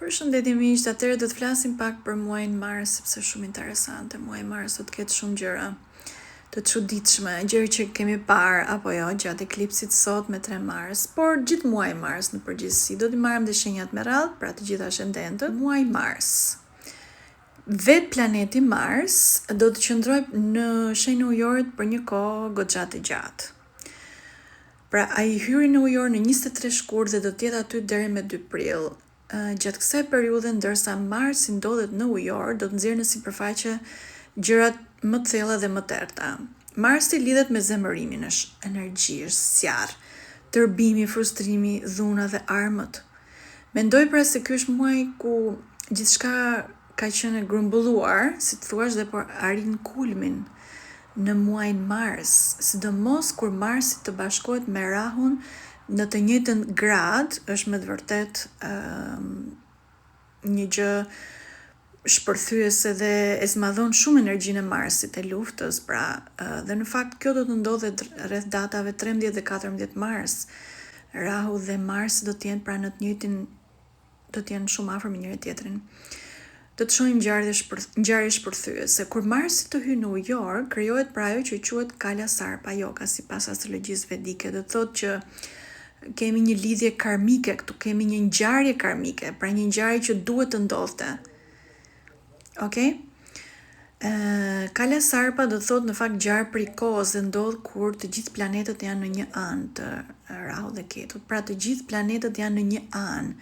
Përshëndetje miq, atëherë do të flasim pak për muajin mars sepse shumë interesante. Muaji mars do të ketë shumë gjëra të çuditshme, gjëra që kemi parë apo jo gjatë eklipsit sot me 3 mars, por gjithë muaji mars në përgjithësi do t'i marrim dhe shenjat me radhë, pra të gjitha ascendentët. Muaji mars. Vetë planeti Mars do të qëndrojë në shenjën ujorit për një kohë goxha të gjatë. Pra ai hyri në ujor në 23 shkurt dhe do të jetë aty deri me 2 prill. Gjatë kësaj periudhe, ndërsa Marsi ndodhet në ujor, do të nxjerrë në sipërfaqe gjërat më të thella dhe më të errta. Marsi lidhet me zemërimin, është energji, është sjarr, tërbimi, frustrimi, dhuna dhe armët. Mendoj pra se ky është muaj ku gjithçka ka qenë grumbulluar, si të thuash, dhe por arrin kulmin në muajin mars, sidomos kur Marsi të bashkohet me Rahun në të njëjtën grad, është me të vërtet një gjë shpërthyese dhe e zmadhon shumë energjinë e Marsit e luftës, pra dhe në fakt kjo do të ndodhet rreth datave 13 dhe 14 mars. Rahu dhe Marsi do të jenë pra në të njëjtin, do të jenë shumë afër me njëri tjetrin. Do të shohim ngjarje shpërthyese. Kur Marsi të hyjë në ujor, krijohet pra ajo që quhet Kala Sarpa Yoga sipas astrologjisë vedike. Do të thotë që kemi një lidhje karmike këtu, kemi një ngjarje karmike, pra një ngjarje që duhet të ndodhte. Okej? Kala Sarpa do të thotë në fakt ngjarje prikoz dhe ndodh kur të gjithë planetët janë në një anë të Rahu dhe Ketut. Pra të gjithë planetët janë në një anë.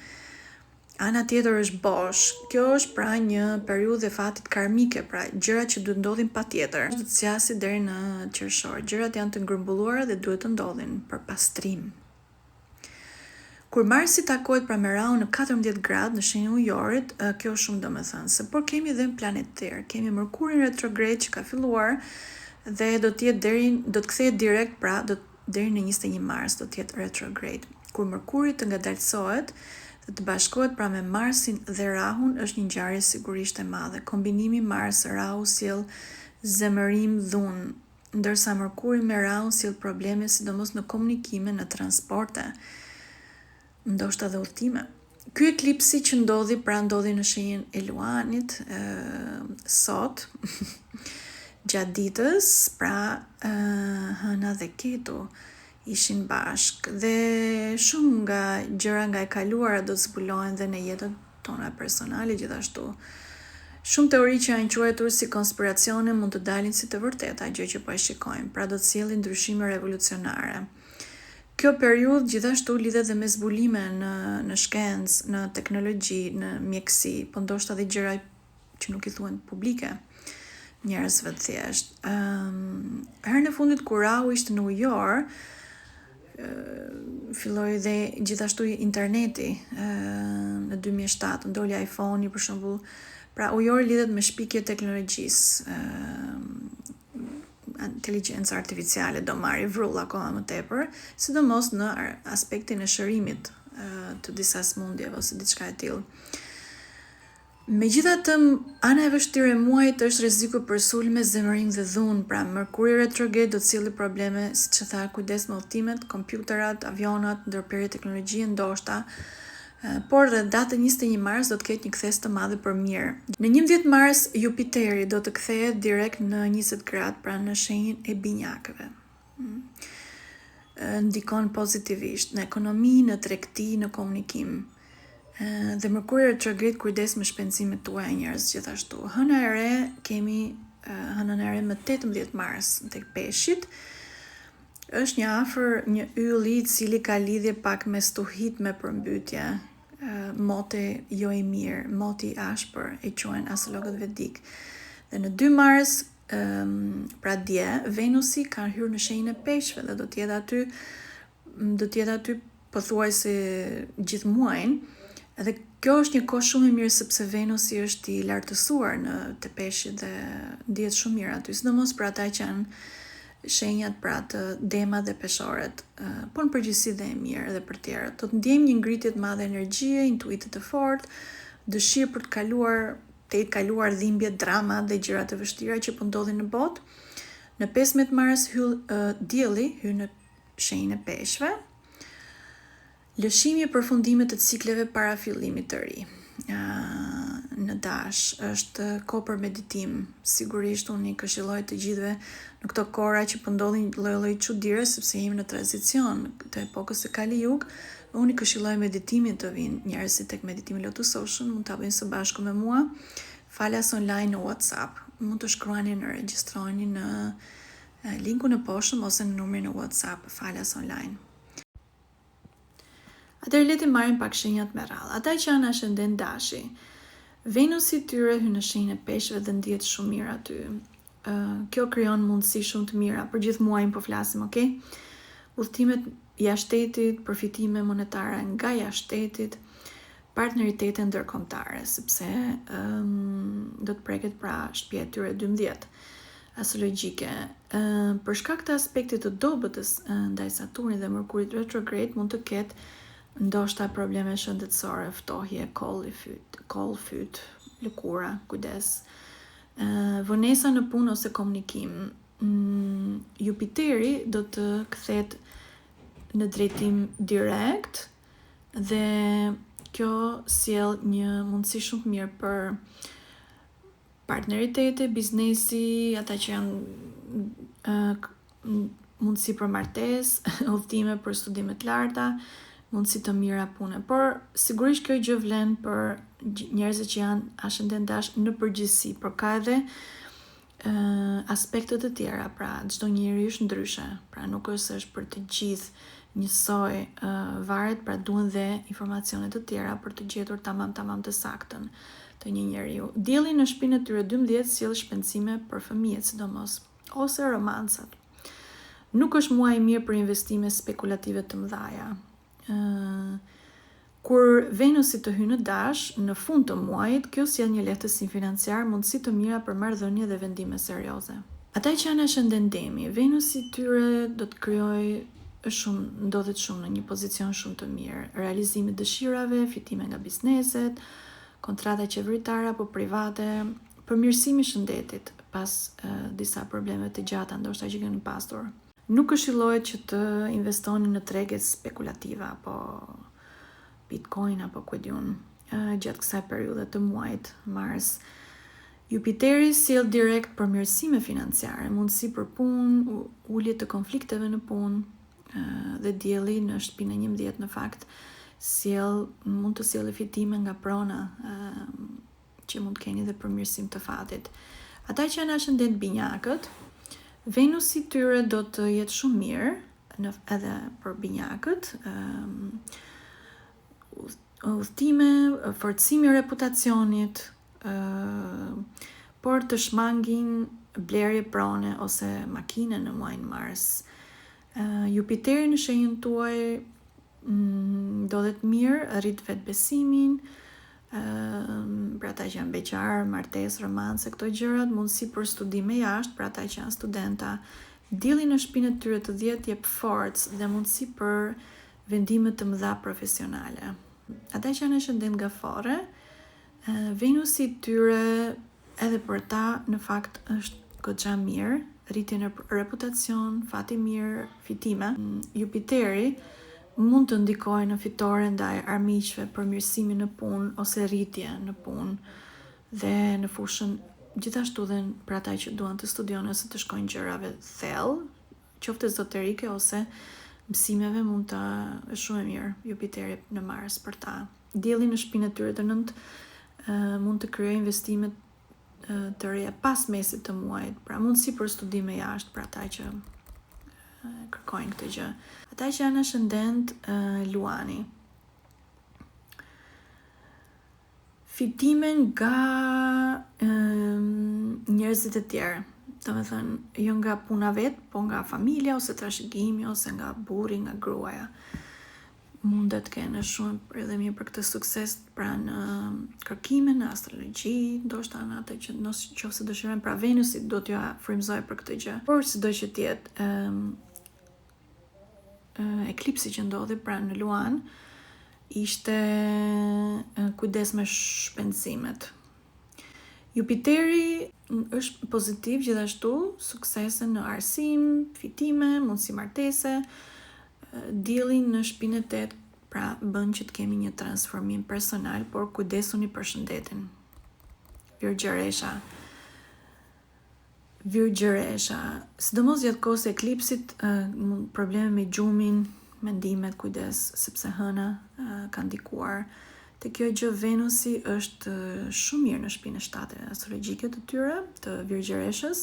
Ana tjetër është bosh. Kjo është pra një periudhë e fatit karmike, pra gjërat që duhet ndodhin patjetër. Do të sjasi deri në qershor. Gjërat janë të grumbulluara dhe duhet të ndodhin për pastrim. Kur Marsi takohet pra me Rahun në 14 gradë në shenjën ujorit, kjo është shumë domethënëse, por kemi edhe planet tjerë. Kemi Mërkurin retrograd që ka filluar dhe do të kthehet direkt pra deri në 21 mars do të jetë retrograd. Kur Mërkuri të ngadalësohet dhe të bashkohet pra me Marsin dhe Rahun, është një ngjarje sigurisht e madhe. Kombinimi Mars-Rahu sjell zemërim, dhunë, ndërsa Mërkuri me Rahun sjell probleme sidomos në komunikime, në transporte, ndoshta dhe udhëtime. Ky eklipsi që ndodhi në shenjën e Luanit sot gjatë ditës, pra Hëna dhe Ketu ishin bashk dhe shumë nga gjëra nga e kaluara do të zbulohen dhe në jetën tona personale gjithashtu. Shumë teori që janë quajtur si konspiracione mund të dalin si të vërteta, gjë që po e shikojmë, pra do të sjellin ndryshime revolucionare. Kjo periudhë gjithashtu lidhet dhe me zbulime në shkencë, në teknologji, në mjeksi, po ndoshta dhe gjëra që nuk i thuhen publike njerëzve të thjesht. Herën e fundit kur Rahu ishte në ujor, filloi dhe gjithashtu interneti në 2007, ndoli iPhone-i për shembull. Pra ujori lidhet me shpikje teknologjisë, inteligjencë artificiale do marri vrull akoma më tepër, sidomos në aspektin e shërimit të disa smundjeve ose diçka e tillë. Megjithatë, ana e vështirë e muajit është rreziku për sulme, zemërim dhe dhunë, pra Mërkuri retrograd do të sjellë probleme, siç e tha, kujdes me udhëtimet, kompjuterat, avionat, ndërprerje teknologjie ndoshta. Por dhe datën 21 mars do të ketë një kthes të madhe për mirë. Në 11 mars Jupiteri do të kthehet direkt në 20 gradë, pra në shenjën e binjakëve. Ndikon pozitivisht në ekonomi, në tregti, në komunikim. Dhe Mërkuri retrograd kujdes me shpenzimet tuaja njerëz gjithashtu. Hëna e re kemi hënën e re më 18 mars tek Peshqit. Është një yll i cili ka lidhje pak me stuhit me përmbytje, moti jo i mirë, moti i ashpër, e quajnë astrologët vedik. Dhe në 2 mars, pra dje, Venusi ka hyrë në shenjën e Peshqve dhe do të jetë aty pothuajse gjithë muajin. Dhe kjo është një kohë shumë e mirë sepse Venusi është i lartësuar në te Peshqit dhe ndihet shumë mirë aty, sidomos për ata që janë shenjat pra të Dema dhe Peshoret, por në përgjithësi dhe e mirë dhe për tjerët. Do të ndjejmë një ngritje të madhe energjie, intuitë të fortë, dëshirë për të kaluar dhimbje, drama dhe gjëra të vështira që po ndodhin në botë. Në 15 mars dielli hyn në shenjën e Peshqve. Lëshimi e përfundimit të cikleve para fillimit të ri. në dash, është kohë për meditim. Sigurisht unë i këshilloj të gjithëve në këto kora që po ndodhin lloj-lloj çuditëre sepse jemi në tranzicion të epokës së Kali Jug. Unë i këshilloj meditimin të vinë njerëzit tek meditimi Lotus Ocean, mund ta bëjnë së bashku me mua. Falas online në WhatsApp. Mund të shkruani në regjistroni në linkun e poshtëm ose në numrin e WhatsApp Falas online. Atëherë le të marrim pak shenjat me radhë. Ata që janë ascendent dashi, Venusi tyre hyn në shenjën e peshqve dhe ndihet shumë mirë aty. Kjo krijon mundësi shumë të mira për gjithë muajin po flasim, okay? Udhëtimet jashtë shtetit, përfitime monetare nga jashtë shtetit, partneritete ndërkombëtare, sepse do të preket pra shtëpia e tyre 12 astrologjike. Për shkak të aspektit të dobëtës ndaj Saturnit dhe Merkurit retrograde mund të ketë ndoshta probleme shëndetësore, ftohje, koll, fyt, lëkura, kujdes. Vonesa në punë ose komunikim. Jupiteri do të kthehet në drejtim direkt dhe kjo sjell një mundësi shumë mirë për partneritete, biznesi, ata që janë mundësi për martesë, udhëtime për studime të larta, mundësi të mira pune. Por sigurisht kjo gjë vlen për njerëzit që janë ascendent dash në përgjithësi, por ka edhe aspekte të tjera, pra çdo njeri është ndryshe, pra nuk është për të gjithë njësoj, varet, pra duhen dhe informacione të tjera për të gjetur tamam të saktën të një njeriu. Dielli në shtëpinë e tyre 12 sjell shpenzime për fëmijët, sidomos, ose romancat. Nuk është muaj i mirë për investime spekulative të mëdha. Kur Venusi të hynë në dash, në fund të muajit, kjo sjell një lehtësi financiar, mundësi të mira për marrëdhënie dhe vendime serioze. Ata që janë ascendent Demi, Venusi tyre do të krijojë ndodhet shumë në një pozicion shumë të mirë, realizimi i dëshirave, fitime nga bizneset, kontrata qeveritare apo private, përmirësimi i shëndetit pas disa probleme të gjata ndoshta që keni pasur. Nuk këshillohet që të investoni në tregët spekulative apo Bitcoin apo ku e diun gjatë kësaj periudhe të muajit mars. Jupiteri sjell direkt përmirësime financiare, mundësi për punë, ulje të konflikteve në punë dhe dielli në shtëpinë 11 në fakt mund të sjellë fitime nga prona që mund të keni dhe përmirësim të fatit. Ata që janë ascendent binjakët, Venusi tyre do të jetë shumë mirë edhe për binjakët, udhëtime, forcimi i reputacionit, por të shmangin blerje prone ose makine në muajin mars. Jupiteri në shenjën tuaj ndodhet mirë, rrit vetbesimin, për ata që janë beqar, martesë, romance, këto gjërat, mundësi për studime jashtë, për ata që janë studenta, dielli në shtëpinë e tyre të 10 jep forcë dhe mundësi për vendime të mëdha profesionale. Ata që janë ascendent Gafore, Venusi tyre edhe për ta në fakt është goxha mirë, rritje në reputacion, fati mirë, fitime. Jupiteri mund të ndikojë në fitore ndaj armiqve, përmirësimi në punë ose rritje në punë dhe në fushën gjithashtu dhe për ata që duan të studiojnë ose të shkojnë gjërave thellë, qoftë ezoterike ose mësimeve mund të është shumë e mirë Jupiteri në Mars për ta. Dielli në shtëpinë e tyre të 9 mund të krijojë investime të reja pas mesit të muajit, pra mundësi për studime jashtë për ata që kërkojnë këtë gjë. Ata që janë ascendent Luani, fitime nga njerëzit e tjerë, domethënë jo nga puna vet, po nga familja ose trashëgimi ose nga burri, nga gruaja. Mundet kenë shumë edhe mirë për këtë sukses, pra në kërkime, në astrologji, ndoshta në atë që nëse dëshirojnë, pra Venusi do t'ju frymëzoj për këtë gjë. Por sido që tjetë, eklipsi që ndodhi pra në Luan ishte kujdes me shpenzimet. Jupiteri është pozitiv gjithashtu, suksese në arsim, fitime, mundësi martese. Dielli në shtëpinë e 8 pra bën që të kemi një transformim personal, por kujdesuni për shëndetin. Virgjëresha, sidomos gjatë kohës së eklipsit, probleme me gjumin, mendimet, kujdes, sepse hëna ka ndikuar. Te kjo gjë Venusi është shumë mirë në shtëpinë e 7 astrologjike të tyre, të Virgjëreshës,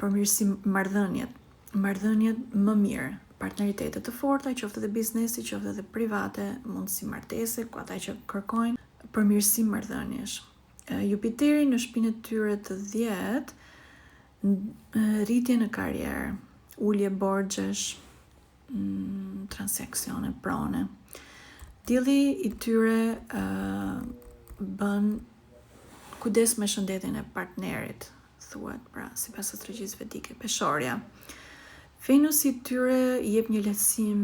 përmirësi marrëdhëniet më mirë, partneritetet të forta, qoftë edhe biznesi, qoftë edhe private, mundësi martese, ku ata që kërkojnë përmirësim marrëdhëniesh. Jupiteri në shtëpinë e tyre të 10, rritje në karrierë, ulje borxhesh, transaksione, prone. Dielli i tyre bën kujdes me shëndetin e partnerit, thuhet, pra sipas astrologjisë vedike. Peshorja, Venusi i tyre jep një lehtësim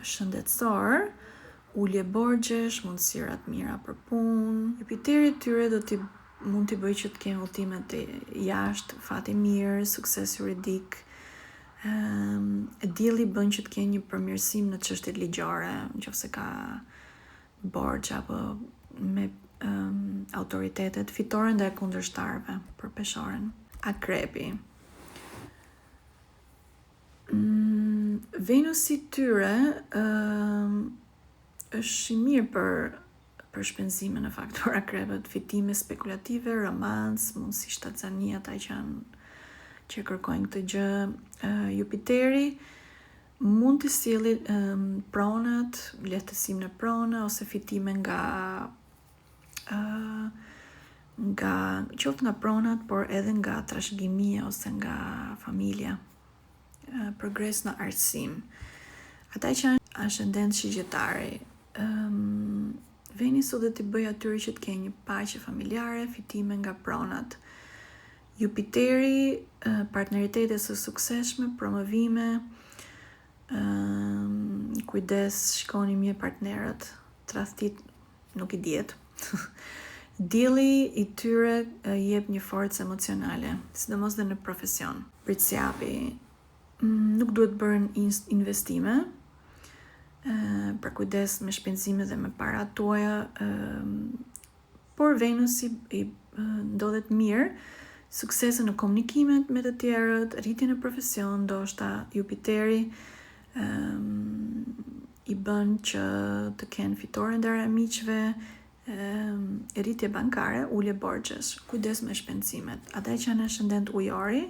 shëndetësor, ulje borxhesh, mundësira të mira për punë. Jupiteri i tyre mund t'i bëjë që të kenë udhëtime të jashtë, fat i mirë, sukses juridik. Dielli bën që të kenë një përmirësim në çështjet ligjore, nëse ka borxh apo me autoritetet, fitore ndaj kundërshtarëve për peshorën. Akrepi, Venusi i tyre është i mirë për shpenzime në fakt për akrepët, fitime spekulative, romans, mundësi shtatzani, ata që kërkojnë këtë gjë. Jupiteri mund të sjellë pronat, lehtësim në prona ose fitime nga qoftë nga pronat, por edhe nga trashëgimia ose nga familja. Progres në arsim. Ata që janë ascendent shigjetari, Venusi do t'i bëjë atyre që të kenë një paqe familjare, fitime nga pronat. Jupiteri, partneritete së suksesshme, promovime, kujdes, shikoni mirë partnerët, tradhtit nuk i diet. Dielli i tyre jep një forcë emocionale, sidomos dhe në profesion. Pritsjapi, nuk duhet bërën investime, për kujdes me shpenzime dhe me parat tuaja, por Venusi i ndodhet mirë, suksese në komunikimet me të tjerët, rritje në profesion, ndoshta Jupiteri i bën që të kenë fitore ndër miqve, rritje bankare, ulje borxhesh, kujdes me shpenzimet. Ata që janë ascendent ujori,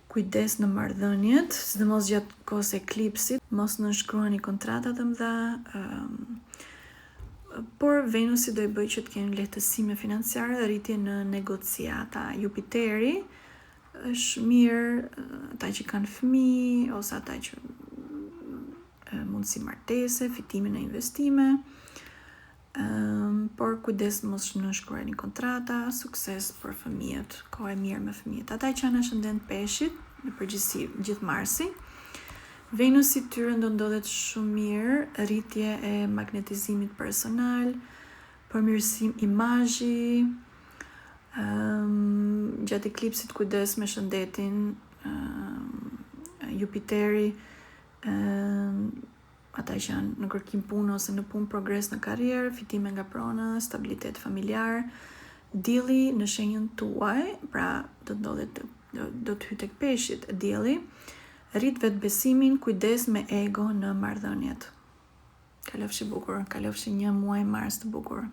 kujdes në marrëdhëniet, sidomos gjatë kohës eklipsit, mos nënshkruani kontrata të mëdha, por Venusi do i bëjë që të kenë lehtësime financiare dhe rritje në negociata. Jupiteri është mirë ata që kanë fëmijë ose ata që mundësi martese, fitime në investime, por kujdes mos nënshkruani kontrata, sukses për fëmijët, kohë e mirë me fëmijët. Ata që janë ascendent peshit, në përgjithësi gjithë Marsi, Venusi i tyre ndodhet shumë mirë, rritje e magnetizimit personal, përmirësim imazhi, gjatë eklipsit kujdes me shëndetin. Jupiteri, ata që janë në kërkim punë ose në punë, progres në karrierë, fitime nga prona, stabilitet familjar. Dielli në shenjën tuaj, pra do të hyjë tek peshit. Dielli rrit vetbesimin, kujdes me ego në marrëdhëniet. Kalofshi bukur, kalofshi një muaj Mars të bukur.